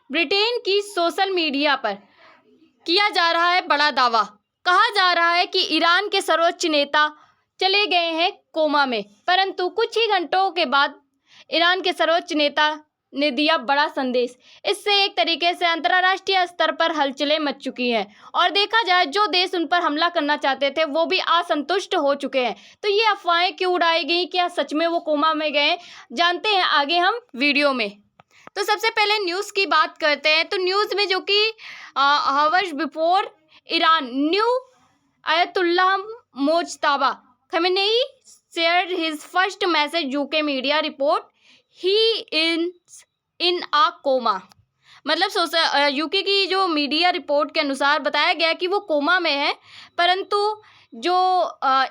Britain की social media पर किया जा रहा है बड़ा दावा। कहा जा रहा है कि ईरान के सर्वोच्च नेता चले गए हैं कोमा में, परंतु कुछ ही घंटों के बाद ईरान के सर्वोच्च नेता ने दिया बड़ा संदेश। इससे एक तरीके से अंतर्राष्ट्रीय स्तर पर हलचलें मच चुकी हैं और देखा जाए जो देश उन पर हमला करना चाहते थे वो भी असंतुष्ट हो चुके हैं। तो ये अफवाहें क्यों उड़ाई गई, क्या सच में वो कोमा में गए, जानते हैं आगे हम वीडियो में। तो सबसे पहले न्यूज़ की बात करते हैं। तो न्यूज़ में जो कि hours before Iran new Ayatollah Mojtaba Khamenei shared his first message, UK media report he is in a coma. मतलब यूके की जो मीडिया रिपोर्ट के अनुसार बताया गया कि वो कोमा में है, परंतु जो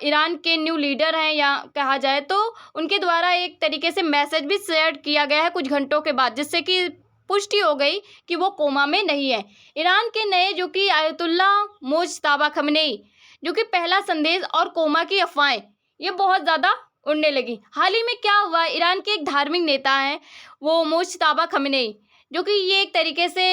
ईरान के न्यू लीडर हैं या कहा जाए तो उनके द्वारा एक तरीके से मैसेज भी शेयर किया गया है कुछ घंटों के बाद, जिससे कि पुष्टि हो गई कि वो कोमा में नहीं है। ईरान के नए जो कि आयतुल्लाह मोज्तबा खमेनेई जो कि पहला संदेश और कोमा की अफवाहें ये बहुत ज़्यादा उड़ने लगी। हाल ही में क्या हुआ, ईरान के एक धार्मिक नेता हैं वो मोज्तबा खमेनेई, जो कि ये एक तरीके से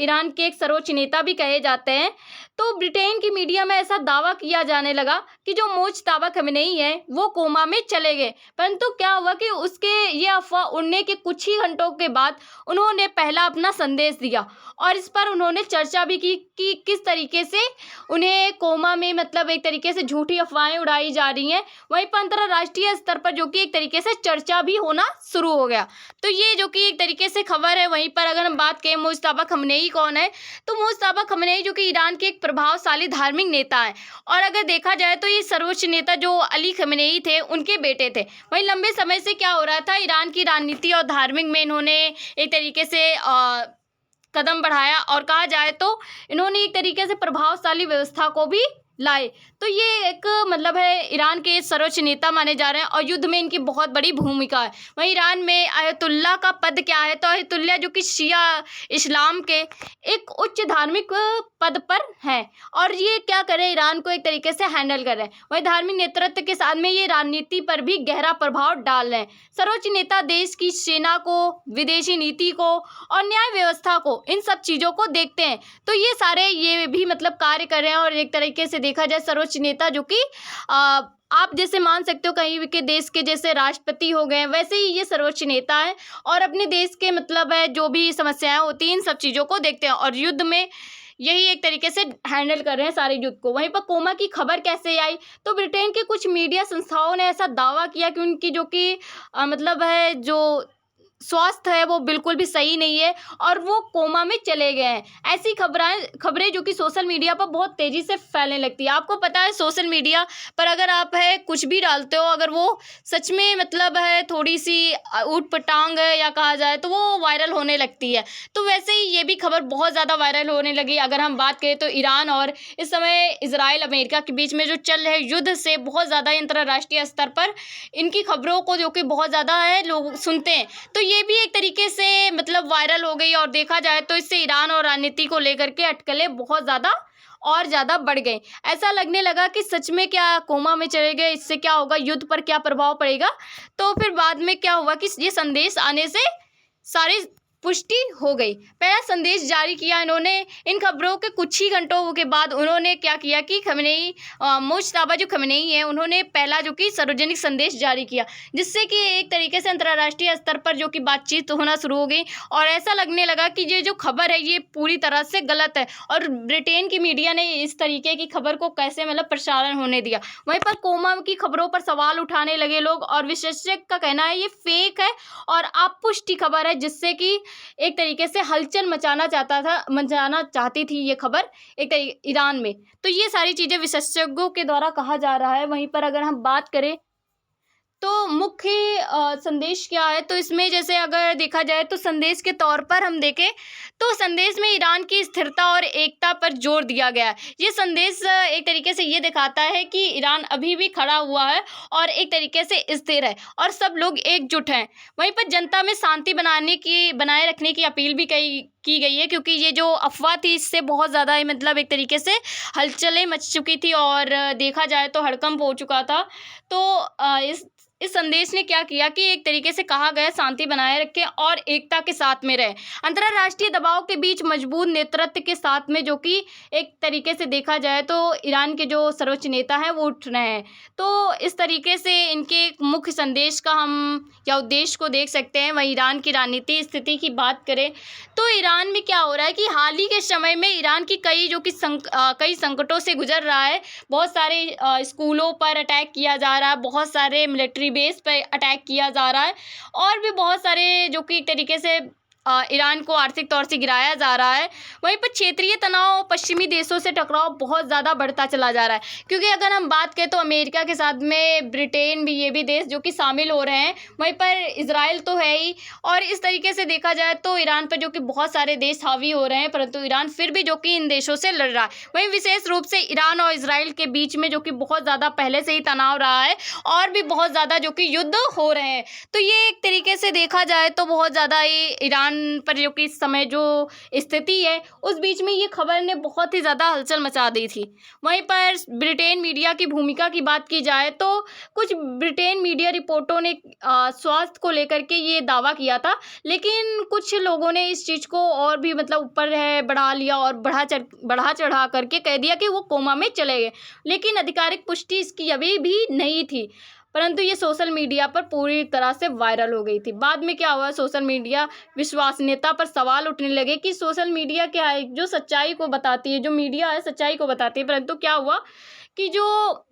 ईरान के एक सर्वोच्च नेता भी कहे जाते हैं। तो ब्रिटेन की मीडिया में ऐसा दावा किया जाने लगा कि जो मोज्तबा खमेनेई है वो कोमा में चले गए, परंतु क्या हुआ कि उसके ये अफवाह उड़ने के कुछ ही घंटों के बाद उन्होंने पहला अपना संदेश दिया और इस पर उन्होंने चर्चा भी की कि किस तरीके से उन्हें कोमा में मतलब एक तरीके से झूठी अफवाहें उड़ाई जा रही हैं। वहीं पर अंतर्राष्ट्रीय स्तर पर जो कि एक तरीके से चर्चा भी होना शुरू हो गया। तो ये जो कि एक तरीके से खबर है। वहीं पर अगर हम बात करें मोज्तबा खमेनेई कौन है, तो मोज्तबा खमेनेई जो कि ईरान के एक प्रभावशाली धार्मिक नेता है और अगर देखा जाए तो ये सर्वोच्च नेता जो अली खमेनेई थे उनके बेटे थे। वहीं लंबे समय से क्या हो रहा था, ईरान की राजनीति और धार्मिक में इन्होंने एक तरीके से कदम बढ़ाया और कहा जाए तो इन्होंने एक तरीके से प्रभावशाली व्यवस्था को भी लाए। तो ये एक मतलब है ईरान के सर्वोच्च नेता माने जा रहे हैं और युद्ध में इनकी बहुत बड़ी भूमिका है। वहीं ईरान में आयतुल्लाह का पद क्या है, तो आयतुल्लाह जो कि शिया इस्लाम के एक उच्च धार्मिक पद पर हैं और ये क्या कर रहे हैं, ईरान को एक तरीके से हैंडल कर रहे हैं। वहीं धार्मिक नेतृत्व के साथ में ये राजनीति पर भी गहरा प्रभाव डाल रहे हैं। सर्वोच्च नेता देश की सेना को, विदेशी नीति को और न्याय व्यवस्था को, इन सब चीज़ों को देखते हैं। तो ये सारे ये भी मतलब कार्य कर रहे हैं और एक तरीके से देखा जाए सर्वोच्च नेता जो कि आप जैसे मान सकते हो कहीं भी के देश के जैसे राष्ट्रपति हो गए, वैसे ही ये सर्वोच्च नेता है और अपने देश के मतलब है जो भी समस्याएं होती हैं इन सब चीज़ों को देखते हैं और युद्ध में यही एक तरीके से हैंडल कर रहे हैं सारे युद्ध को। वहीं पर कोमा की खबर कैसे आई, तो ब्रिटेन के कुछ मीडिया संस्थाओं ने ऐसा दावा किया कि उनकी जो कि मतलब है जो स्वास्थ्य है वो बिल्कुल भी सही नहीं है और वो कोमा में चले गए हैं। ऐसी खबरें जो कि सोशल मीडिया पर बहुत तेज़ी से फैलने लगती है। आपको पता है सोशल मीडिया पर अगर आप है कुछ भी डालते हो, अगर वो सच में मतलब है थोड़ी सी ऊट पटांग है या कहा जाए तो वो वायरल होने लगती है। तो वैसे ही ये भी खबर बहुत ज़्यादा वायरल होने लगी। अगर हम बात करें तो ईरान और इस समय इजराइल अमेरिका के बीच में जो चल रहे युद्ध से बहुत ज़्यादा अंतर्राष्ट्रीय स्तर पर इनकी खबरों को जो कि बहुत ज़्यादा है लोग सुनते हैं, तो ये भी एक तरीके से मतलब वायरल हो गई और देखा जाए तो इससे ईरान और राजनीति को लेकर के अटकलें बहुत ज़्यादा और ज़्यादा बढ़ गई। ऐसा लगने लगा कि सच में क्या कोमा में चले गए, इससे क्या होगा, युद्ध पर क्या प्रभाव पड़ेगा। तो फिर बाद में क्या हुआ कि ये संदेश आने से सारी पुष्टि हो गई। पहला संदेश जारी किया इन्होंने इन खबरों के कुछ ही घंटों के बाद। उन्होंने क्या किया कि खमेनेई मोज्तबा जो खमेनेई है उन्होंने पहला जो कि सार्वजनिक संदेश जारी किया, जिससे कि एक तरीके से अंतर्राष्ट्रीय स्तर पर जो कि बातचीत होना शुरू हो गई और ऐसा लगने लगा कि ये जो खबर है ये पूरी तरह से गलत है और ब्रिटेन की मीडिया ने इस तरीके की खबर को कैसे मतलब प्रसारण होने दिया। वहीं पर कोमा की खबरों पर सवाल उठाने लगे लोग और विशेषज्ञ का कहना है ये फेक है और अपुष्टि खबर है, जिससे कि एक तरीके से हलचल मचाना चाहती थी ये खबर ईरान में। तो ये सारी चीज़ें विशेषज्ञों के द्वारा कहा जा रहा है। वहीं पर अगर हम बात करें तो मुख्य संदेश क्या है, तो इसमें जैसे अगर देखा जाए तो संदेश के तौर पर हम देखें तो संदेश में ईरान की स्थिरता और एकता पर जोर दिया गया है। ये संदेश एक तरीके से ये दिखाता है कि ईरान अभी भी खड़ा हुआ है और एक तरीके से स्थिर है और सब लोग एकजुट हैं। वहीं पर जनता में शांति बनाए रखने की अपील भी की गई है, क्योंकि ये जो अफवाह थी इससे बहुत ज़्यादा मतलब एक तरीके से हलचलें मच चुकी थी और देखा जाए तो हड़कंप हो चुका था। तो इस इस संदेश ने क्या किया कि एक तरीके से कहा गया शांति बनाए रखें और एकता के साथ में रहें। अंतर्राष्ट्रीय दबाव के बीच मजबूत नेतृत्व के साथ में, जो कि एक तरीके से देखा जाए तो ईरान के जो सर्वोच्च नेता हैं वो उठ रहे हैं। तो इस तरीके से इनके मुख्य संदेश का हम या उद्देश्य को देख सकते हैं। वहीं ईरान की राजनीतिक स्थिति की बात करें तो ईरान में क्या हो रहा है कि हाल ही के समय में ईरान की कई जो कि कई संकटों से गुजर रहा है। बहुत सारे स्कूलों पर अटैक किया जा रहा है, बहुत सारे मिलिट्री बेस पे अटैक किया जा रहा है और भी बहुत सारे जो कि एक तरीके से ईरान को आर्थिक तौर से गिराया जा रहा है। वहीं पर क्षेत्रीय तनाव, पश्चिमी देशों से टकराव बहुत ज़्यादा बढ़ता चला जा रहा है, क्योंकि अगर हम बात करें तो अमेरिका के साथ में ब्रिटेन भी, ये भी देश जो कि शामिल हो रहे हैं। वहीं पर इजराइल तो है ही, और इस तरीके से देखा जाए तो ईरान पर जो कि बहुत सारे देश हावी हो रहे हैं, परंतु ईरान फिर भी जो कि इन देशों से लड़ रहा है। वहीं विशेष रूप से ईरान और इजराइल के बीच में जो कि बहुत ज़्यादा पहले से ही तनाव रहा है और भी बहुत ज़्यादा जो कि युद्ध हो रहे हैं। तो ये एक तरीके से देखा जाए तो बहुत ज़्यादा ही ईरान पर जो कि इस समय जो स्थिति है, उस बीच में ये खबर ने बहुत ही ज़्यादा हलचल मचा दी थी। वहीं पर ब्रिटेन मीडिया की भूमिका की बात की जाए तो कुछ ब्रिटेन मीडिया रिपोर्टों ने स्वास्थ्य को लेकर के ये दावा किया था, लेकिन कुछ लोगों ने इस चीज़ को और भी मतलब ऊपर है बढ़ा लिया और बढ़ा चढ़ा करके कह दिया कि वो कोमा में चले गए, लेकिन आधिकारिक पुष्टि इसकी अभी भी नहीं थी। परंतु ये सोशल मीडिया पर पूरी तरह से वायरल हो गई थी। बाद में क्या हुआ, सोशल मीडिया विश्वसनीयता पर सवाल उठने लगे कि सोशल मीडिया क्या है, जो सच्चाई को बताती है, जो मीडिया है सच्चाई को बताती है। परंतु क्या हुआ कि जो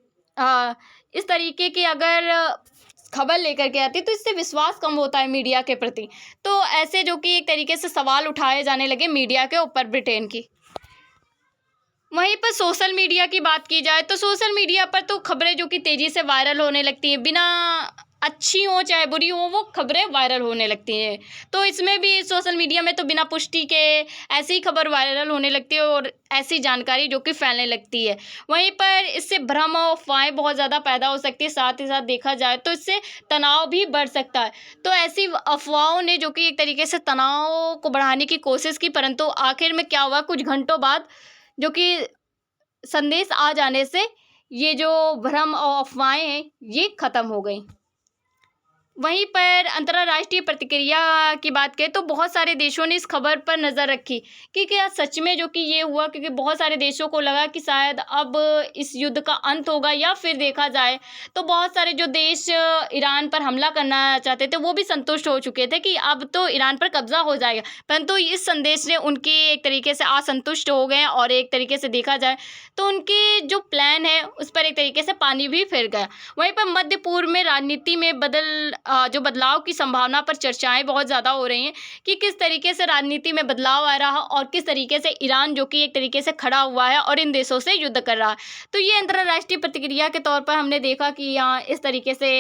इस तरीके की अगर खबर लेकर के आती है तो इससे विश्वास कम होता है मीडिया के प्रति। तो ऐसे जो कि एक तरीके से सवाल उठाए जाने लगे मीडिया के ऊपर ब्रिटेन की। वहीं पर सोशल मीडिया की बात की जाए तो सोशल मीडिया पर तो खबरें जो कि तेज़ी से वायरल होने लगती हैं, बिना अच्छी हो चाहे बुरी हो वो खबरें वायरल होने लगती हैं। तो इसमें भी सोशल मीडिया में तो बिना पुष्टि के ऐसी खबर वायरल होने लगती है और ऐसी जानकारी जो कि फैलने लगती है। वहीं पर इससे भ्रम और अफवाहें बहुत ज़्यादा पैदा हो सकती है। साथ ही साथ देखा जाए तो इससे तनाव भी बढ़ सकता है। तो ऐसी अफवाहों ने जो कि एक तरीके से तनाव को बढ़ाने की कोशिश की, परंतु आखिर में क्या हुआ, कुछ घंटों बाद जो कि संदेश आ जाने से ये जो भ्रम और अफवाहें हैं ये ख़त्म हो गई। वहीं पर अंतर्राष्ट्रीय प्रतिक्रिया की बात करें तो बहुत सारे देशों ने इस खबर पर नज़र रखी कि क्या सच में जो कि ये हुआ, क्योंकि बहुत सारे देशों को लगा कि शायद अब इस युद्ध का अंत होगा, या फिर देखा जाए तो बहुत सारे जो देश ईरान पर हमला करना चाहते थे वो भी संतुष्ट हो चुके थे कि अब तो ईरान पर कब्जा हो जाएगा। परंतु इस संदेश ने उनके एक तरीके से असंतुष्ट हो गए और एक तरीके से देखा जाए तो उनके जो प्लान है उस पर एक तरीके से पानी भी फिर गया। वहीं पर मध्य पूर्व में राजनीति में जो बदलाव की संभावना पर चर्चाएं बहुत ज़्यादा हो रही हैं कि किस तरीके से राजनीति में बदलाव आ रहा और किस तरीके से ईरान जो कि एक तरीके से खड़ा हुआ है और इन देशों से युद्ध कर रहा है। तो ये अंतर्राष्ट्रीय प्रतिक्रिया के तौर पर हमने देखा कि यहाँ इस तरीके से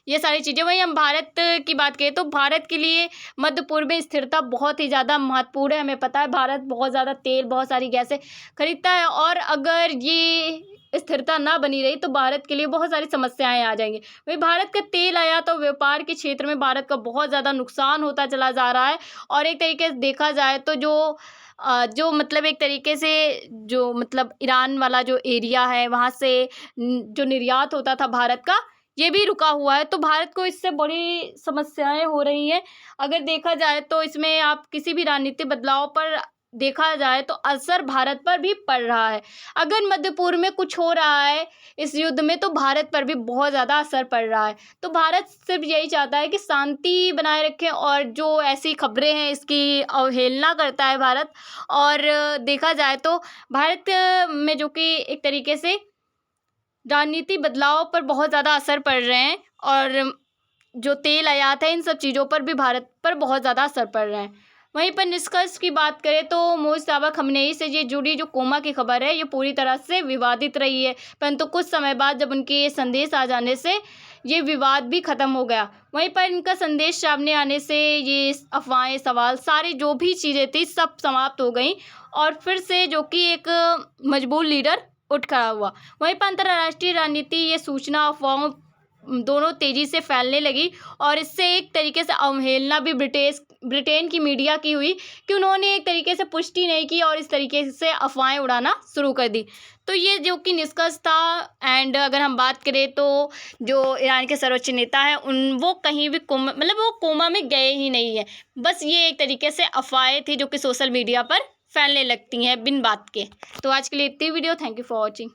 ये सारी चीज़ें। वहीं हम भारत की बात करें तो भारत के लिए मध्य पूर्व में स्थिरता बहुत ही ज़्यादा महत्वपूर्ण है। हमें पता है भारत बहुत ज़्यादा तेल, बहुत सारी गैसें खरीदता है और अगर ये स्थिरता ना बनी रही तो भारत के लिए बहुत सारी समस्याएं आ जाएंगी। वही भारत का तेल आयात और व्यापार के क्षेत्र में भारत का बहुत ज़्यादा नुकसान होता चला जा रहा है। और एक तरीके से देखा जाए तो जो मतलब एक तरीके से जो मतलब ईरान वाला जो एरिया है वहाँ से जो निर्यात होता था भारत का, ये भी रुका हुआ है। तो भारत को इससे बड़ी समस्याएं हो रही हैं। अगर देखा जाए तो इसमें आप किसी भी राजनीतिक बदलाव पर देखा जाए तो असर भारत पर भी पड़ रहा है। अगर मध्य पूर्व में कुछ हो रहा है इस युद्ध में तो भारत पर भी बहुत ज़्यादा असर पड़ रहा है। तो भारत सिर्फ यही चाहता है कि शांति बनाए रखें और जो ऐसी खबरें हैं इसकी अवहेलना करता है भारत। और देखा जाए तो भारत में जो कि एक तरीके से राजनीति बदलाव पर बहुत ज़्यादा असर पड़ रहे हैं और जो तेल आयात है इन सब चीज़ों पर भी भारत पर बहुत ज़्यादा असर पड़ रहा है। वहीं पर निष्कर्ष की बात करें तो मुजतबा खamenei से ये जुड़ी जो कोमा की खबर है ये पूरी तरह से विवादित रही है, परंतु कुछ समय बाद जब उनके ये संदेश आ जाने से ये विवाद भी ख़त्म हो गया। वहीं पर इनका संदेश सामने आने से ये अफवाहें, सवाल, सारी जो भी चीज़ें थी सब समाप्त हो गई और फिर से जो कि एक मजबूत लीडर उठ खड़ा हुआ। वहीं पर अंतर्राष्ट्रीय राजनीति ये सूचना अफवाहों दोनों तेज़ी से फैलने लगी और इससे एक तरीके से अवहेलना भी ब्रिटेन की मीडिया की हुई कि उन्होंने एक तरीके से पुष्टि नहीं की और इस तरीके से अफवाहें उड़ाना शुरू कर दी। तो ये जो कि निष्कर्ष था। एंड अगर हम बात करें तो जो ईरान के सर्वोच्च नेता हैं वो कहीं भी वो कोमा में गए ही नहीं है। बस ये एक तरीके से अफवाहें थी जो कि सोशल मीडिया पर फैलने लगती हैं बिन बात के। तो आज के लिए इतनी video. Thank you for watching.